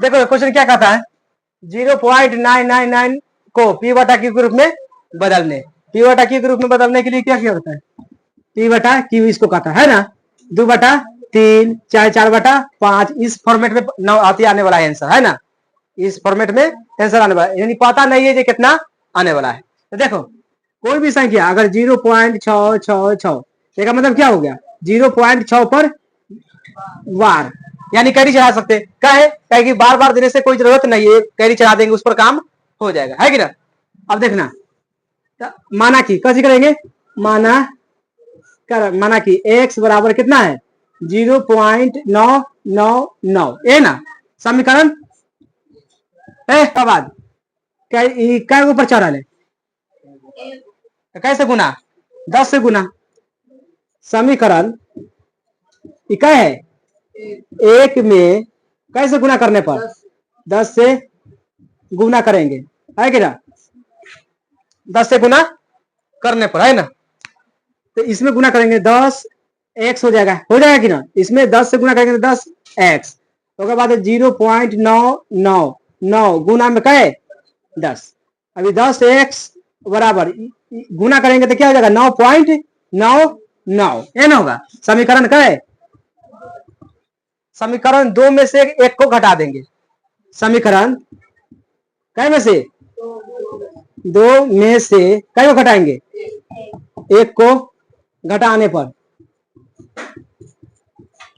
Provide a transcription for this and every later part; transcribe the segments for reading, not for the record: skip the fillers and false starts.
देखो क्वेश्चन क्या कहता है, 0.999 को पी बटा क्यू के रूप में बदलने, पी बटा क्यू के रूप में बदलने के लिए क्या किया होता है, पी बटा क्यू इसको कहता है ना, 2/3 चाहे 4/5 इस फॉर्मेट में आने वाला है आंसर, है ना, इस फॉर्मेट में आंसर आने वाला है, यानी पता नहीं है ये कितना आने वाला है। तो देखो कोई भी संख्या अगर 0.666 इसका मतलब क्या हो गया, 0.6 पर वार, यानी कैरी चढ़ा सकते, क्या है कि बार बार देने से कोई जरूरत नहीं है, कैरी चढ़ा देंगे उस पर काम हो जाएगा, है कि ना। अब देखना माना कि कैसे करेंगे, माना कि x बराबर कितना है 0.999 है ना, समीकरण है बाद क्या ऊपर चढ़ा ले, कैसे गुना, 10 से गुना, समीकरण क्या है एक में कैसे गुना करने पर 10 से गुना करेंगे, है कि ना, 10 से गुना करने पर, है ना, तो इसमें गुना करेंगे 10x हो जाएगा कि ना, इसमें 10 से गुना करेंगे 10x, तो उसके बाद 0.999 गुना में क्या है 10, अभी 10x बराबर गुना करेंगे तो क्या हो जाएगा 9.99 ये ना होगा, समीकरण क्या है, समीकरण 2 में से एक को घटा देंगे, समीकरण कै में से 2 में से कै को घटाएंगे, एक को घटाने पर,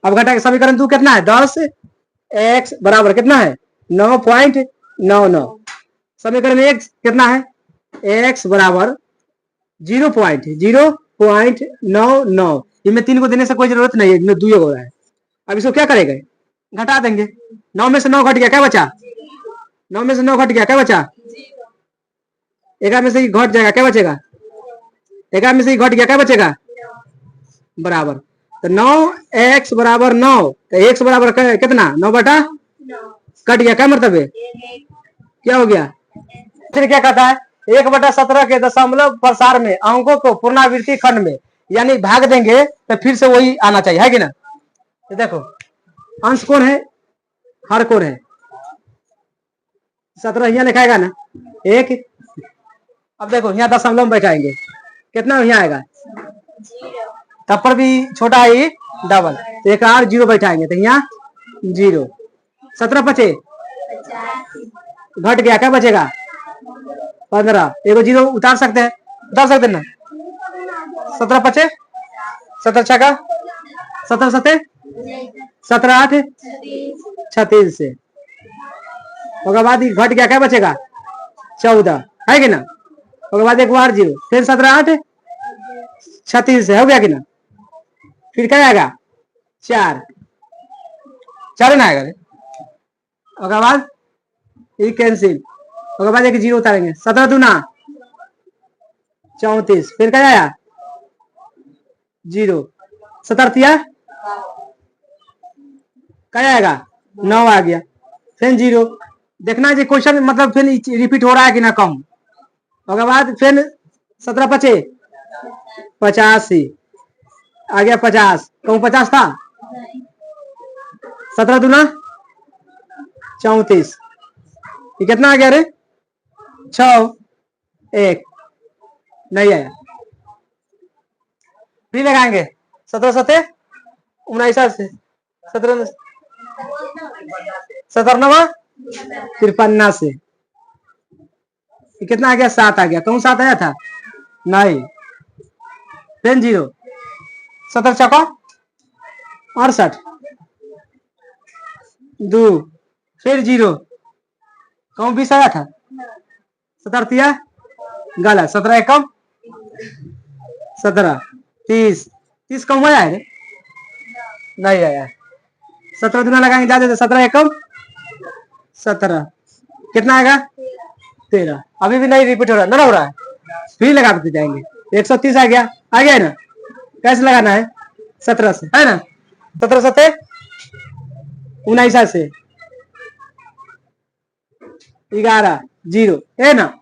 अब घटाएंगे समीकरण 2 कितना है 10x बराबर कितना है 9.99, समीकरण 1 कितना है x बराबर 0.99, इनमें 3 को देने से कोई जरूरत नहीं है, इनमें 2 हो रहा है, अब इसको क्या करेंगे घटा देंगे, 9 में से 9 घट गया क्या बचा, 9 में से 9 घट गया क्या बचा, 11 में से ही घट जाएगा क्या बचेगा, 11 में से ही घट गया क्या बचेगा बराबर, तो 9x बराबर 9, तो x बराबर कितना 9/, कट गया क्या मतलब है क्या हो गया, फिर क्या कहता है 1/17 के दशमलव प्रसार में अंकों को पुनरावृत्ति खंड में यानी भाग देंगे तो फिर से वही आना चाहिए, है कि ना। तो देखो अंश कौन है, हर कौन है, 17 यहाँ लिखाएगा ना एक, अब देखो यहाँ दशमलव बैठाएंगे कितना यहाँ आएगा, तब पर भी छोटा है डबल, तो एक और 0 बैठाएंगे तो यहाँ 0, 17 बचे घट गया क्या बचेगा 15, एगो 0 उतार सकते हैं, ना, 17 बचे 17 छका 17 सते 17 8 36 से, उसके बाद घट गया क्या बचेगा 14, है कि ना, उसके बाद एक बार 0, फिर 17 8 36 से हो गया कि ना, फिर क्या आएगा 4 ना आएगा, उसके बाद ये कैंसिल, उसके बाद एक 0 उतारेंगे, 17 दूना 34, फिर क्या आया 0, 17 क्या आएगा 9 आ गया, फिर 0, देखना है क्वेश्चन मतलब फिर रिपीट हो रहा है कि ना कम, उसके बाद फिर 17 बचे 85 आ गया 50, कहूँ 50 था, 17 दूना 34, ये कितना आ गया रे 6 1 नहीं आया, फिर लगाएंगे 17 सते 19 से 17 17 53 से, कितना आ गया 7 आ गया, कहूँ 7 आया था नहीं, फिर 0, 17 चौका 68 2, फिर 0, कहूँ 20 आया था, 17 गलत, 17 एकम 17 30 कम आया है नहीं आया, 17 दूना लगाएंगे ज्यादा, 17 एकम 17, कितना आएगा 13, अभी भी नहीं रिपीट हो रहा, ना हो रहा है, फिर लगा देते जाएंगे 130 आ गया ना, कैसे लगाना है 17 से, है ना, 17 सते 19 से 11 0 है ना,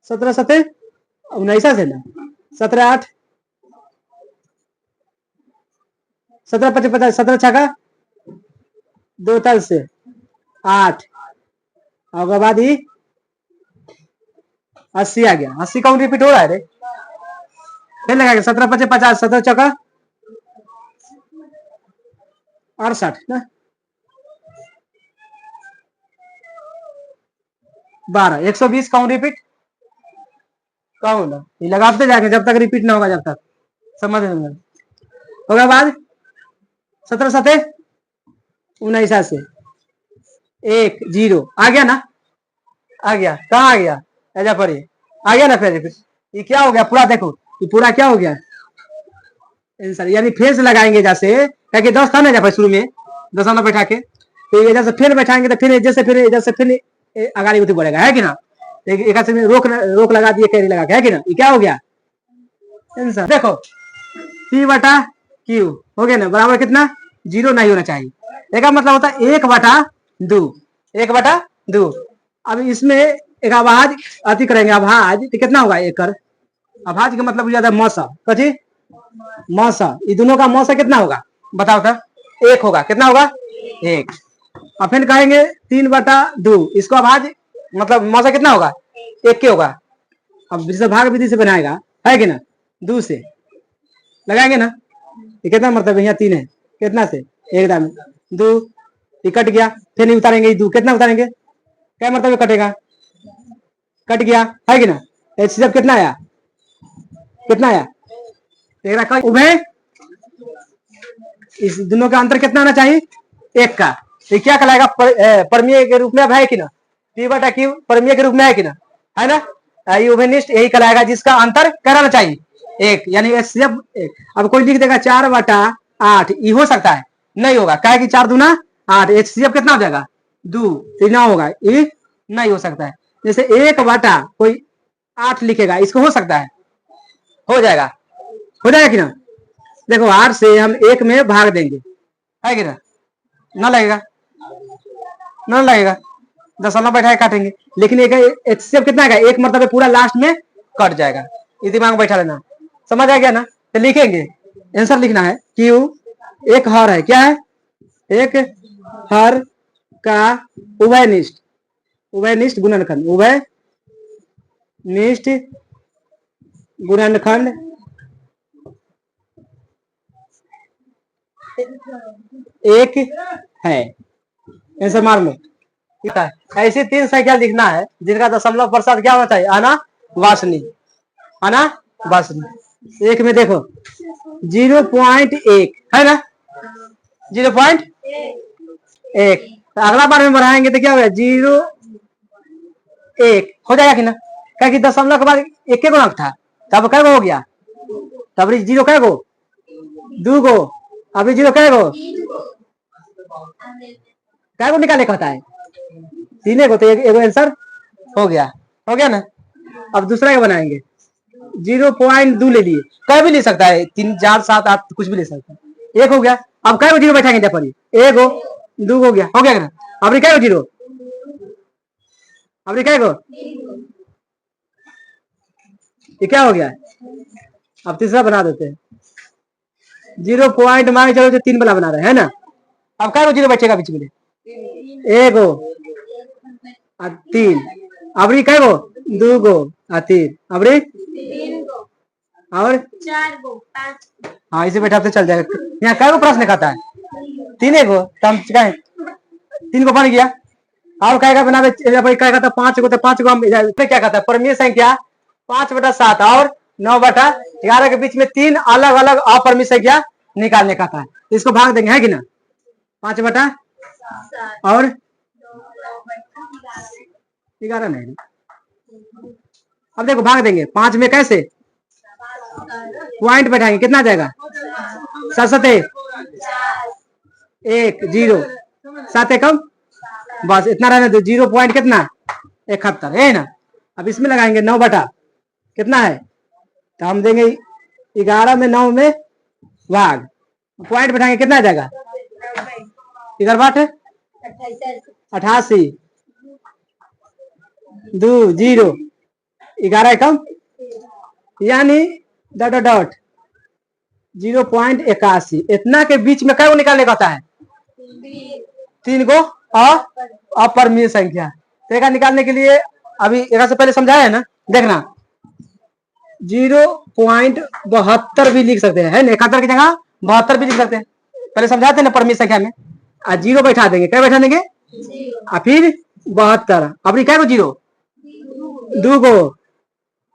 17 सते 19 से ना, 17 8 17 25 50, 17 छक्का 2 तल से 8, और बाद ही 80 आ गया। 80 काउंट रिपीट हो रहा है रे। फिर लगाएंगे 17 25 50, 17 चौका 68 ना, 12, 120 काउंट रिपीट काउंट। ये लगाते जाएंगे जब तक रिपीट ना होगा, जब तक समझ में होगा। बाद 17 7 19 से 1 0 आ गया ना, आ गया। कहाँ आ गया, ऐसा पढ़िए, आ गया ना। फिर ये क्या हो गया पूरा, देखो ये पूरा क्या हो गया आंसर। यानी फिर से लगाएंगे जैसे, क्या 10 था ना जब शुरू में 10 ना बैठा के, तो ये जैसे फिर बैठाएंगे तो फिर जैसे फिर आगाड़ी उठी बढ़ेगा, है कि ना। एक में रोक लगा दिए, कैरी लगा के, है कि ना। ये क्या हो गया आंसर। देखो P बटा Q हो गया ना, बराबर कितना 0 नहीं होना चाहिए। इसका मतलब होता है 1/2, 1/2। अब इसमें एक आवाज अति करेंगे, आभाज तो कितना होगा एकड़। आभाज का मतलब ज्यादा मौसा, कथी मौसा। ये दोनों का मौसा कितना होगा बताओ तो, 1 होगा। कितना होगा 1। और फिर कहेंगे 3/2, इसको आभाज मतलब मौसा कितना होगा 1 के होगा। अब भाग विधि से बनाएगा, है कि ना, 2 से लगाएंगे ना। ये कितना मतलब यहाँ 3 है, कितना से एकदम 2, ये कट गया। फिर नहीं उतारेंगे 2, कितना उतारेंगे, क्या मतलब कटेगा, कट गया, है कि ना। HCF कितना आया, कितना आया तेरा उभय। इस दोनों का अंतर कितना आना चाहिए 1 का। ये क्या कहलाएगा परमीय के रूप में, है कि ना। P बटा Q परमीय के रूप में, है कि ना, है ना। ये उभयनिष्ठ यही कहलाएगा जिसका अंतर कराना चाहिए 1, यानी HCF 1। अब कोई लिख देगा 4/8, ये हो सकता है, नहीं होगा, क्या कि 4 दूना 8, HCF कितना हो जाएगा 2, तो ना होगा, ये नहीं हो सकता है। जैसे 1 कोई 8 लिखेगा, इसको हो सकता है, हो जाएगा, हो जाएगा कि ना। देखो 8 से हम 1 में भाग देंगे, है कि ना लगेगा, ना लगेगा, दशमलव बैठा काटेंगे। लेकिन एक HCF कितना आएगा 1 मतलब पूरा लास्ट में कट जाएगा। ये दिमाग में बैठा लेना, समझ आ गया ना। तो लिखेंगे, आंसर लिखना है Q एक हर है, क्या है एक हर का उभयनिष्ठ, उभयनिष्ठ गुणनखंड, उभयनिष्ठ गुणनखंड एक है। आंसर मार लो। ऐसी 3 संख्या लिखना है जिनका दशमलव प्रसाद क्या होना चाहिए, आना वासनी, आना वासनी। एक में देखो 0.1 है ना, 0.1। तो अगला बार में बढ़ाएंगे तो क्या होगा 0.1 हो जाएगा कि ना, क्या कि दशमलव के बाद 1 गो अंक था, तब कै गो हो गया, तब 0 कै गो 2 गो, अभी 0 कै गो निकाले कहता है 3 गो, तो एक आंसर हो गया, हो गया ना। अब दूसरा क्या बनाएंगे 0.2 ले लिए, कै भी ले सकता है 3 4 7 8 कुछ भी ले सकता है, 1 हो गया। अब कै गो 0 बैठाएंगे जब पर 1 गो 2 हो गया, हो गया ना। अब कै गो 0, अब कै गो, ये क्या हो गया। अब तीसरा बना देते हैं 0 पॉइंट मान चलो 3 वाला बना रहे हैं ना। अब कै गो 0 बैठेगा बीच में 1 गो 3, अबरी कै गो 2 गो 3, अबरी 3 गो और 4 गो 5। हाँ इसे बैठा चल जाएगा। यहाँ कै गो प्रश्न खाता है 3 गो, तो हम 3 गो बन गया। और क्या बना क्या कहता 5 गो, तो 5 गो हम क्या कहता है परमीय संख्या 5/7 और 9/11 के बीच में 3 अलग अलग अपरमीय संख्या निकालने का था। इसको भाग देंगे, है कि ना 5/7 और 11 नहीं। अब देखो भाग देंगे 5 में कैसे पॉइंट बैठाएंगे, कितना जाएगा 7 1 0 7 कम, बस इतना रहने दो। 0 पॉइंट कितना 71 है ना। अब इसमें लगाएंगे 9 कितना है, तो हम देंगे 11 में 9 में भाग, पॉइंट बैठाएंगे कितना आ जाएगा 11 88 2 0 11 कम, यानी डॉट डॉट 0.81 इतना के बीच में क्या को निकालने का होता है? 3 को अपरिमेय संख्या। तो एक निकालने के लिए अभी एक से पहले समझाया है ना, देखना 0.72 भी लिख सकते हैं, है ना, 71 की जगह 72 भी लिख सकते हैं। पहले समझाते हैं ना परिमेय संख्या में, जीरो बैठा देंगे, क्या बैठा देंगे? फिर 72, अपनी क्या को जीरो 2 को,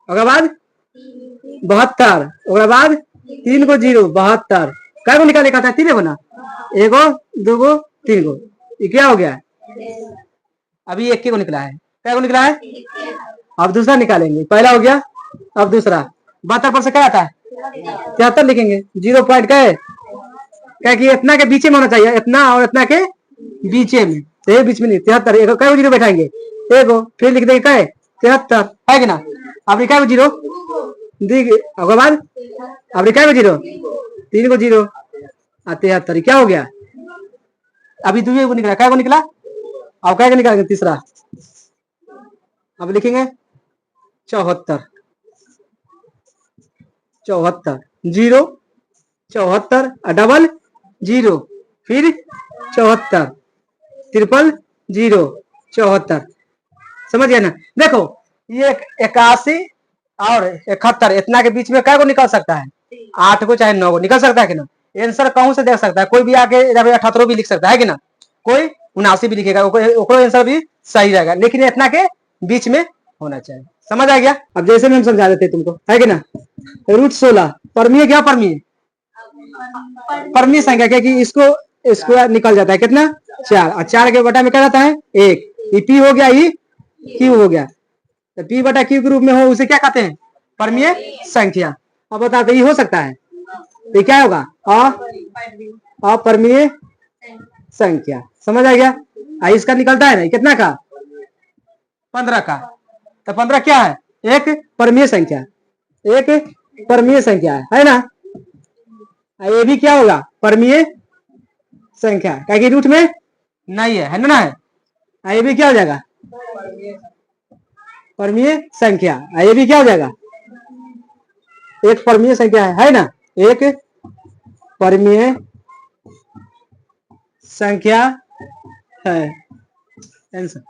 उसके बाद 72, उसके बाद 3 को जीरो 72, क्या को निकाले का था? 3 को ना, 1 को 2 को 3 को, ये क्या हो गया? अभी 1 को निकला है, क्या को निकला है? अब दूसरा निकालेंगे, पहला हो गया, अब दूसरा 72 पर से क्या आता है? 73 लिखेंगे। 0 पॉइंट क्या कि इतना के बीच में होना चाहिए, इतना और इतना के बीच में, तो ये बीच में नहीं, 73 क्या जीरो बैठाएंगे? 1 को, फिर लिख देंगे क्या? 73 है कि ना। अब क्या जीरो उसके बाद अब क्या जीरो 3 को जीरो 73, क्या हो गया? अभी दूसरे को निकला, क्या को निकला? अब क्या निकालेंगे? तीसरा, अब लिखेंगे 74, 0 74 डबल 0, फिर 74 ट्रिपल 0 74, समझ गया ना। देखो ये 81 और 71 इतना के बीच में क्या को निकल सकता है? 8 को चाहे 9 को निकल सकता है कि ना। आंसर कहूं से देख सकता है, कोई भी आके 78 भी लिख सकता है कि ना, कोई 79 भी लिखेगा, आंसर भी सही रहेगा, लेकिन इतना के बीच में होना चाहिए। समझ आ गया? अब जैसे में हम समझा देते तुमको, है कि ना। √16 परमीय, क्या परमीय? परमीय संख्या, क्या कि इसको स्क्वायर निकल जाता है कितना? 4, और 4 के बटा में क्या जाता है? 1, ये पी हो गया, ये क्यू हो गया, तो पी बटा क्यू के रूप में हो, उसे क्या कहते हैं? परमीय संख्या। अब बताते ये हो सकता है, तो क्या होगा? अपरिमेय संख्या। समझ आ गया? इसका निकलता है ना कितना का? 15 का, तो 15 क्या है? एक परमीय संख्या, एक परमीय संख्या है ना। ये भी क्या होगा? परमीय संख्या, क्या कि रूट में नहीं है ना है। ये भी क्या हो जाएगा? परमीय संख्या। ये भी क्या हो जाएगा? एक परमीय संख्या है ना, एक परमीय संख्या है आंसर।